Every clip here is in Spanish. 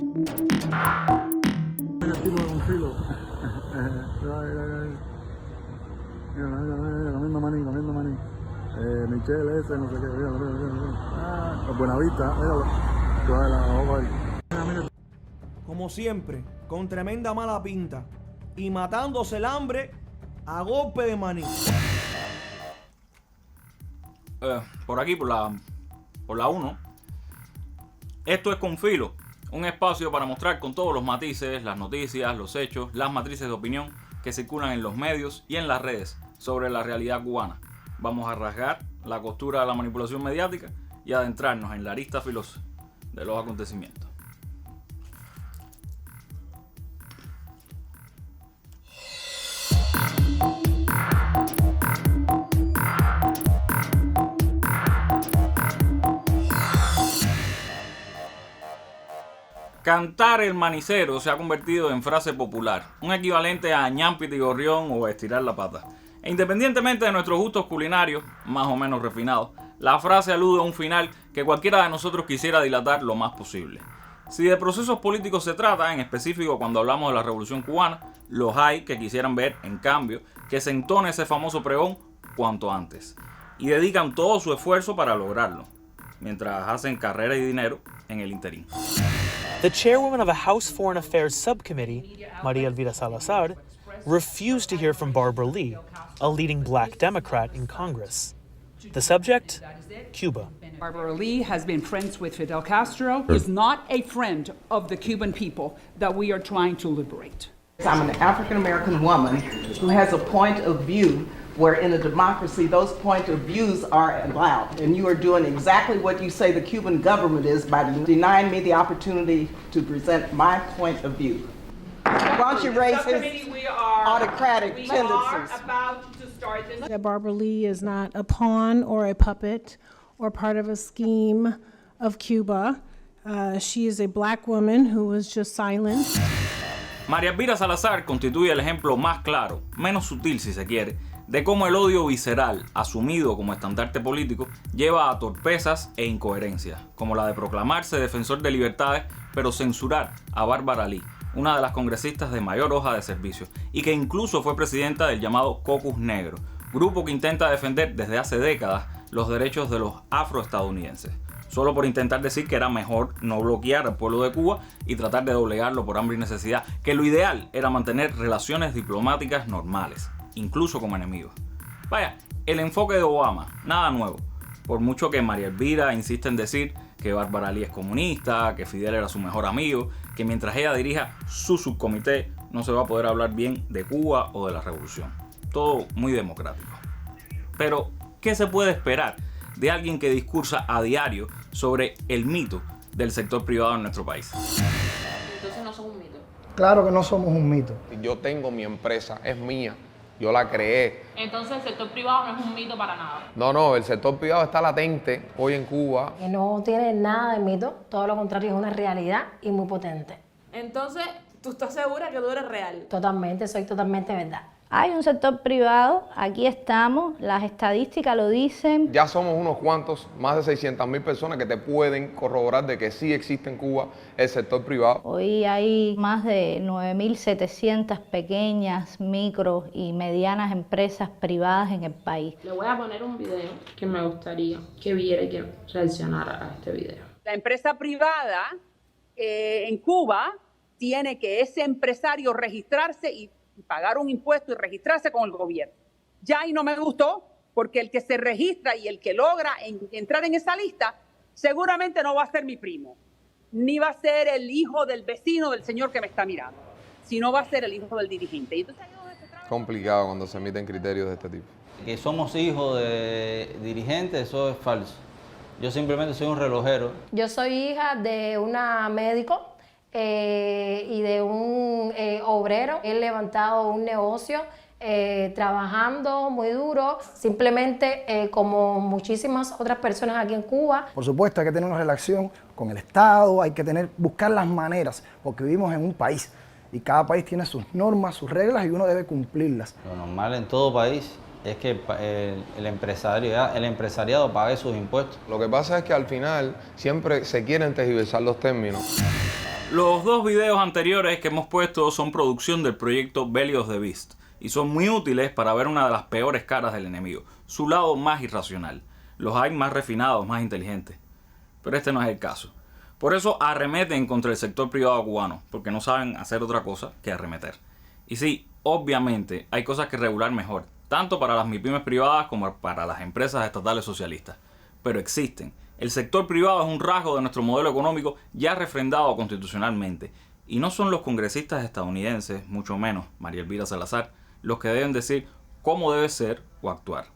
El estilo de un filo. Comiendo maní, comiendo maní. Michelle ese, no sé qué. Mira. Buenavista, míralo. Toda la hoja ahí. Como siempre, con tremenda mala pinta y matándose el hambre a golpe de maní. Por aquí, por la 1. Esto es Con Filo, un espacio para mostrar con todos los matices, las noticias, los hechos, las matrices de opinión que circulan en los medios y en las redes sobre la realidad cubana. Vamos a rasgar la costura de la manipulación mediática y adentrarnos en la arista filosa de los acontecimientos. Cantar el manicero se ha convertido en frase popular, un equivalente a ñampiti gorrión o estirar la pata. E independientemente de nuestros gustos culinarios, más o menos refinados, la frase alude a un final que cualquiera de nosotros quisiera dilatar lo más posible. Si de procesos políticos se trata, en específico cuando hablamos de la Revolución Cubana, los hay que quisieran ver, en cambio, que se entone ese famoso pregón cuanto antes. Y dedican todo su esfuerzo para lograrlo, mientras hacen carrera y dinero en el interín. The chairwoman of a House Foreign Affairs subcommittee, María Elvira Salazar, refused to hear from Barbara Lee, a leading black Democrat in Congress. The subject? Cuba. Barbara Lee has been friends with Fidel Castro, is not a friend of the Cuban people that we are trying to liberate. I'm an African-American woman who has a point of view where in a democracy those point of views are allowed. And you are doing exactly what you say the Cuban government is by denying me the opportunity to present my point of view. Why don't you raise his autocratic tendencies? That Barbara Lee is not a pawn or a puppet or part of a scheme of Cuba. She is a black woman who was just silenced. María Elvira Salazar constituye el ejemplo más claro, menos sutil si se quiere, de cómo el odio visceral, asumido como estandarte político, lleva a torpezas e incoherencias, como la de proclamarse defensor de libertades, pero censurar a Bárbara Lee, una de las congresistas de mayor hoja de servicio, y que incluso fue presidenta del llamado Caucus Negro, grupo que intenta defender desde hace décadas los derechos de los afroestadounidenses, solo por intentar decir que era mejor no bloquear al pueblo de Cuba y tratar de doblegarlo por hambre y necesidad, que lo ideal era mantener relaciones diplomáticas normales, incluso como enemigos. Vaya, el enfoque de Obama, nada nuevo, por mucho que María Elvira insiste en decir que Bárbara Lee es comunista, que Fidel era su mejor amigo, que mientras ella dirija su subcomité no se va a poder hablar bien de Cuba o de la revolución. Todo muy democrático. Pero, ¿qué se puede esperar de alguien que discursa a diario sobre el mito del sector privado en nuestro país? Entonces no somos un mito. Claro que no somos un mito. Yo tengo mi empresa, es mía. Yo la creé. Entonces el sector privado no es un mito para nada. No, el sector privado está latente hoy en Cuba. Que no tiene nada de mito, todo lo contrario, es una realidad y muy potente. Entonces, ¿tú estás segura que tú eres real? Totalmente, soy totalmente verdad. Hay un sector privado, aquí estamos, las estadísticas lo dicen. Ya somos unos cuantos, más de 600.000 personas que te pueden corroborar de que sí existe en Cuba el sector privado. Hoy hay más de 9.700 pequeñas, micro y medianas empresas privadas en el país. Le voy a poner un video que me gustaría que viera y que reaccionara a este video. La empresa privada en Cuba tiene que ese empresario registrarse y pagar un impuesto y registrarse con el gobierno. Ya ahí no me gustó, porque el que se registra y el que logra entrar en esa lista seguramente no va a ser mi primo, ni va a ser el hijo del vecino del señor que me está mirando, sino va a ser el hijo del dirigente. Y entonces, complicado cuando se emiten criterios de este tipo. Que somos hijos de dirigentes, eso es falso. Yo simplemente soy un relojero. Yo soy hija de una médico y de un obrero. He levantado un negocio trabajando muy duro, simplemente como muchísimas otras personas aquí en Cuba. Por supuesto, hay que tener una relación con el Estado, hay que buscar las maneras, porque vivimos en un país y cada país tiene sus normas, sus reglas y uno debe cumplirlas. Lo normal en todo país es que el empresariado pague sus impuestos. Lo que pasa es que al final siempre se quieren tergiversar los términos. Los dos videos anteriores que hemos puesto son producción del proyecto Belly of the Beast y son muy útiles para ver una de las peores caras del enemigo, su lado más irracional. Los hay más refinados, más inteligentes, pero este no es el caso. Por eso arremeten contra el sector privado cubano, porque no saben hacer otra cosa que arremeter. Y sí, obviamente hay cosas que regular mejor, tanto para las MIPYMES privadas como para las empresas estatales socialistas, pero existen. El sector privado es un rasgo de nuestro modelo económico ya refrendado constitucionalmente. Y no son los congresistas estadounidenses, mucho menos María Elvira Salazar, los que deben decir cómo debe ser o actuar.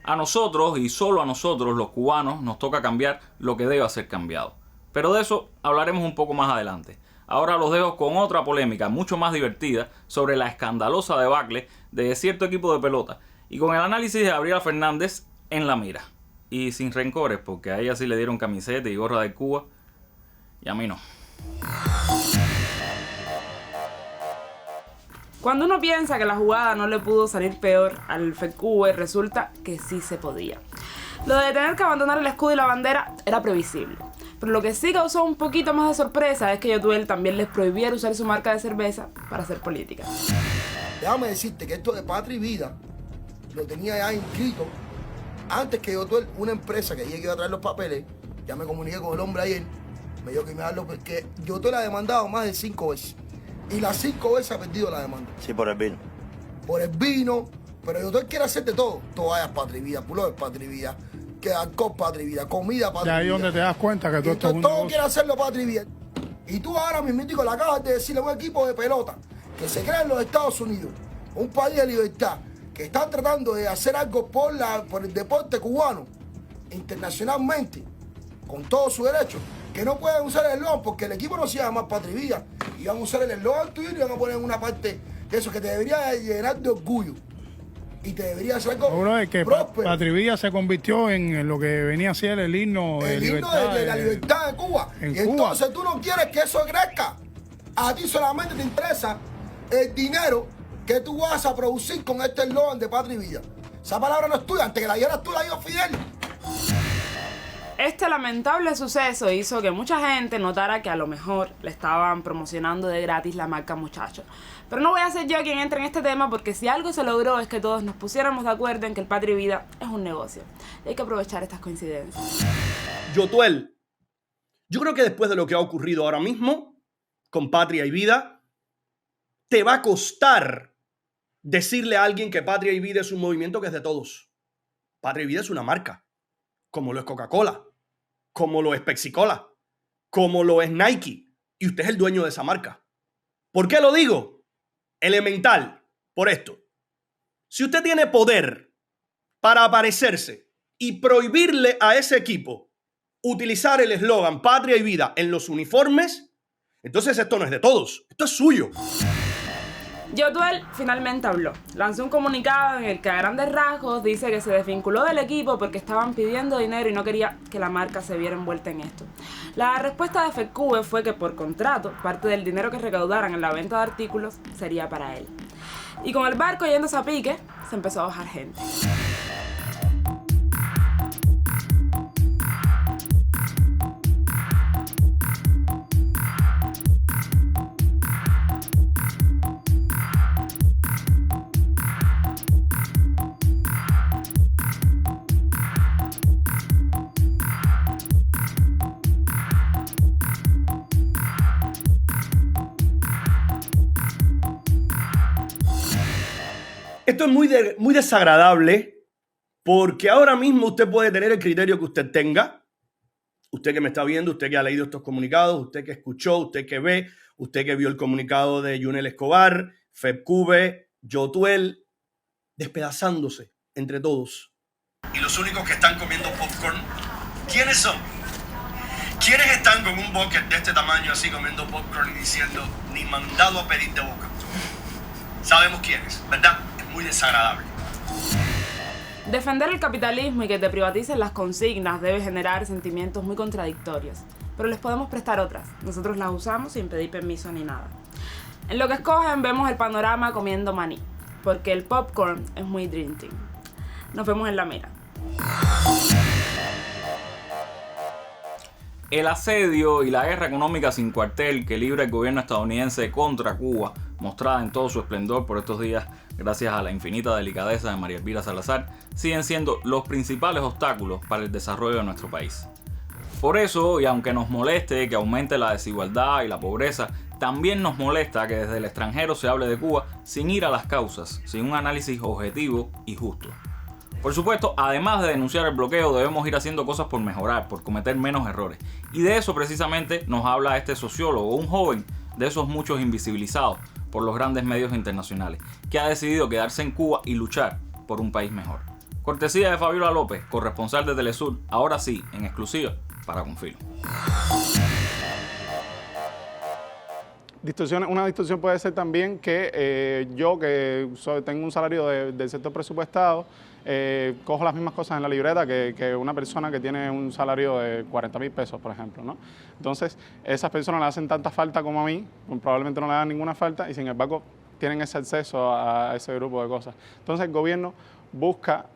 A nosotros, y solo a nosotros, los cubanos, nos toca cambiar lo que debe ser cambiado. Pero de eso hablaremos un poco más adelante. Ahora los dejo con otra polémica mucho más divertida sobre la escandalosa debacle de cierto equipo de pelota y con el análisis de Gabriela Fernández en la mira. Y sin rencores, porque a ella sí le dieron camiseta y gorra de Cuba y a mí no. Cuando uno piensa que la jugada no le pudo salir peor al FEDCUBE, resulta que sí se podía. Lo de tener que abandonar el escudo y la bandera era previsible. Pero lo que sí causó un poquito más de sorpresa es que Yotuel también les prohibiera usar su marca de cerveza para hacer política. Déjame decirte que esto de Patria y Vida lo tenía ya inscrito antes que Yotuel, una empresa que ella iba a traer los papeles. Ya me comuniqué con el hombre ayer, me dijo que me darlo porque Yotuel ha demandado más de 5 veces. Y las 5 veces ha perdido la demanda. Sí, por el vino. Por el vino, pero Yotuel quiere hacer de todo. Toallas Patria y Vida, pullover Patria y Vida, que alcohol Patria y Vida, comida Patria y Vida. Y ahí donde te das cuenta que todo esto es un todo negocio. quiere hacerlo Patria y Vida. Y tú ahora mismo le acabas de decirle a un equipo de pelota que se crea en los Estados Unidos, un país de libertad, que están tratando de hacer algo por el deporte cubano internacionalmente, con todos sus derechos, que no pueden usar el eslogan porque el equipo no se llama Patria y Vida, y van a usar el eslogan tuyo y van a poner una parte de eso que te debería llenar de orgullo y te debería hacer algo Seguro es que próspero. Patria y Vida se convirtió en lo que venía a ser el himno de libertad. De la libertad de Cuba. En Y Cuba. entonces tú no quieres que eso crezca. A ti solamente te interesa el dinero que tú vas a producir con este eslogan de Patria y Vida. Esa palabra no es tuya, antes que la dieras tú la dio Fidel. Este lamentable suceso hizo que mucha gente notara que a lo mejor le estaban promocionando de gratis la marca Muchacho. Pero no voy a ser yo quien entre en este tema porque si algo se logró es que todos nos pusiéramos de acuerdo en que el Patria y Vida es un negocio. Y hay que aprovechar estas coincidencias. Yotuel, yo creo que después de lo que ha ocurrido ahora mismo con Patria y Vida, te va a costar decirle a alguien que Patria y Vida es un movimiento que es de todos. Patria y Vida es una marca, como lo es Coca-Cola, como lo es Pepsi-Cola, como lo es Nike, y usted es el dueño de esa marca. ¿Por qué lo digo? Elemental, por esto. Si usted tiene poder para aparecerse y prohibirle a ese equipo utilizar el eslogan Patria y Vida en los uniformes, entonces esto no es de todos, esto es suyo. Yotuel finalmente habló. Lanzó un comunicado en el que a grandes rasgos dice que se desvinculó del equipo porque estaban pidiendo dinero y no quería que la marca se viera envuelta en esto. La respuesta de FEDCUBE fue que por contrato, parte del dinero que recaudaran en la venta de artículos sería para él. Y con el barco yéndose a pique, se empezó a bajar gente. Esto es muy desagradable porque ahora mismo usted puede tener el criterio que usted tenga. Usted que me está viendo, usted que ha leído estos comunicados, usted que escuchó, usted que ve, usted que vio el comunicado de Yunel Escobar, FEDCUBE, Yotuel, despedazándose entre todos. Y los únicos que están comiendo popcorn, ¿quiénes son? ¿Quiénes están con un bucket de este tamaño así comiendo popcorn y diciendo ni mandado a pedir de boca? Sabemos quiénes, ¿verdad? Es muy desagradable. Defender el capitalismo y que te privaticen las consignas debe generar sentimientos muy contradictorios, pero les podemos prestar otras. Nosotros las usamos sin pedir permiso ni nada. En lo que escogen vemos el panorama comiendo maní, porque el popcorn es muy Dream Team. Nos vemos en la mira. El asedio y la guerra económica sin cuartel que libra el gobierno estadounidense contra Cuba, mostrada en todo su esplendor por estos días gracias a la infinita delicadeza de María Elvira Salazar, siguen siendo los principales obstáculos para el desarrollo de nuestro país. Por eso, y aunque nos moleste que aumente la desigualdad y la pobreza, también nos molesta que desde el extranjero se hable de Cuba sin ir a las causas, sin un análisis objetivo y justo. Por supuesto, además de denunciar el bloqueo, debemos ir haciendo cosas por mejorar, por cometer menos errores. Y de eso precisamente nos habla este sociólogo, un joven de esos muchos invisibilizados por los grandes medios internacionales, que ha decidido quedarse en Cuba y luchar por un país mejor. Cortesía de Fabiola López, corresponsal de Telesur, ahora sí, en exclusiva para Confilo. Una distorsión puede ser también que yo, que tengo un salario del sector presupuestado, cojo las mismas cosas en la libreta que una persona que tiene un salario de 40.000 pesos, por ejemplo, ¿no? Entonces, esas personas le hacen tanta falta como a mí, probablemente no le dan ninguna falta y sin embargo tienen ese acceso a ese grupo de cosas. Entonces, el gobierno busca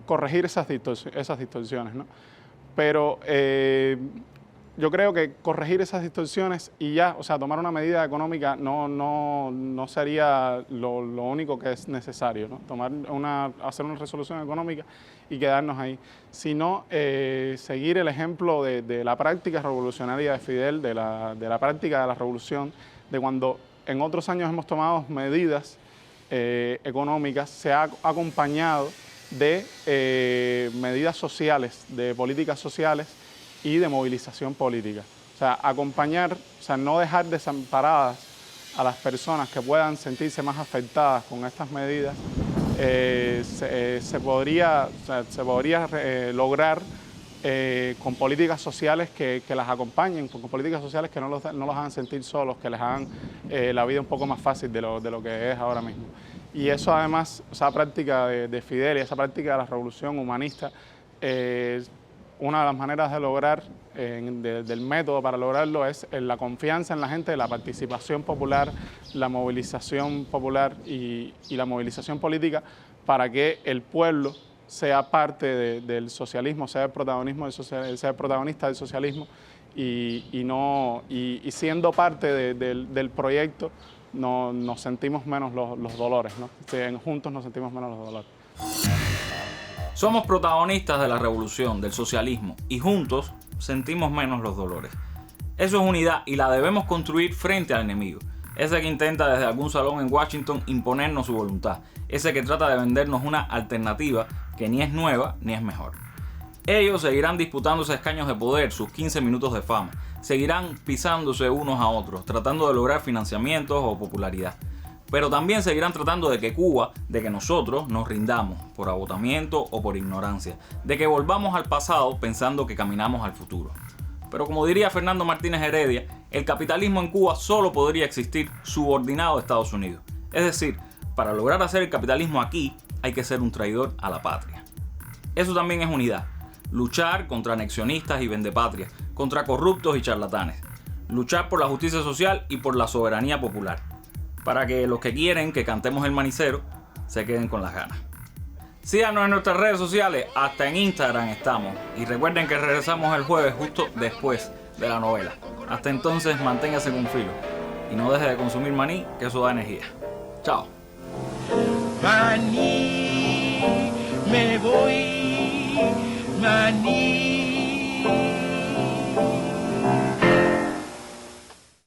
corregir esas distorsiones, ¿no? Pero yo creo que corregir esas distorsiones y ya, o sea, tomar una medida económica no sería lo único que es necesario, ¿no? Hacer una resolución económica y quedarnos ahí, sino seguir el ejemplo de la práctica revolucionaria de Fidel, de la práctica de la revolución, de cuando en otros años hemos tomado medidas económicas, se ha acompañado de medidas sociales, de políticas sociales y de movilización política. O sea, acompañar, o sea, no dejar desamparadas a las personas que puedan sentirse más afectadas con estas medidas, se podría lograr con políticas sociales que las acompañen, con políticas sociales que no los hagan sentir solos, que les hagan la vida un poco más fácil de lo que es ahora mismo. Y eso además, esa práctica de Fidel y esa práctica de la revolución humanista, una de las maneras de lograr, del método para lograrlo es la confianza en la gente, la participación popular, la movilización popular y la movilización política para que el pueblo sea parte del socialismo, sea el protagonista del socialismo y siendo parte del proyecto nos sentimos menos los dolores, ¿no? Juntos nos sentimos menos los dolores. Somos protagonistas de la revolución, del socialismo, y juntos sentimos menos los dolores. Eso es unidad y la debemos construir frente al enemigo. Ese que intenta desde algún salón en Washington imponernos su voluntad. Ese que trata de vendernos una alternativa que ni es nueva ni es mejor. Ellos seguirán disputándose escaños de poder, sus 15 minutos de fama. Seguirán pisándose unos a otros, tratando de lograr financiamientos o popularidad. Pero también seguirán tratando de que nosotros nos rindamos por agotamiento o por ignorancia, de que volvamos al pasado pensando que caminamos al futuro. Pero como diría Fernando Martínez Heredia, el capitalismo en Cuba solo podría existir subordinado a Estados Unidos. Es decir, para lograr hacer el capitalismo aquí, hay que ser un traidor a la patria. Eso también es unidad. Luchar contra anexionistas y vendepatrias, contra corruptos y charlatanes. Luchar por la justicia social y por la soberanía popular. Para que los que quieren que cantemos el manicero se queden con las ganas. Síganos en nuestras redes sociales, hasta en Instagram estamos. Y recuerden que regresamos el jueves justo después de la novela. Hasta entonces, manténgase con filo. Y no deje de consumir maní, que eso da energía. Chao. Maní, me voy, maní.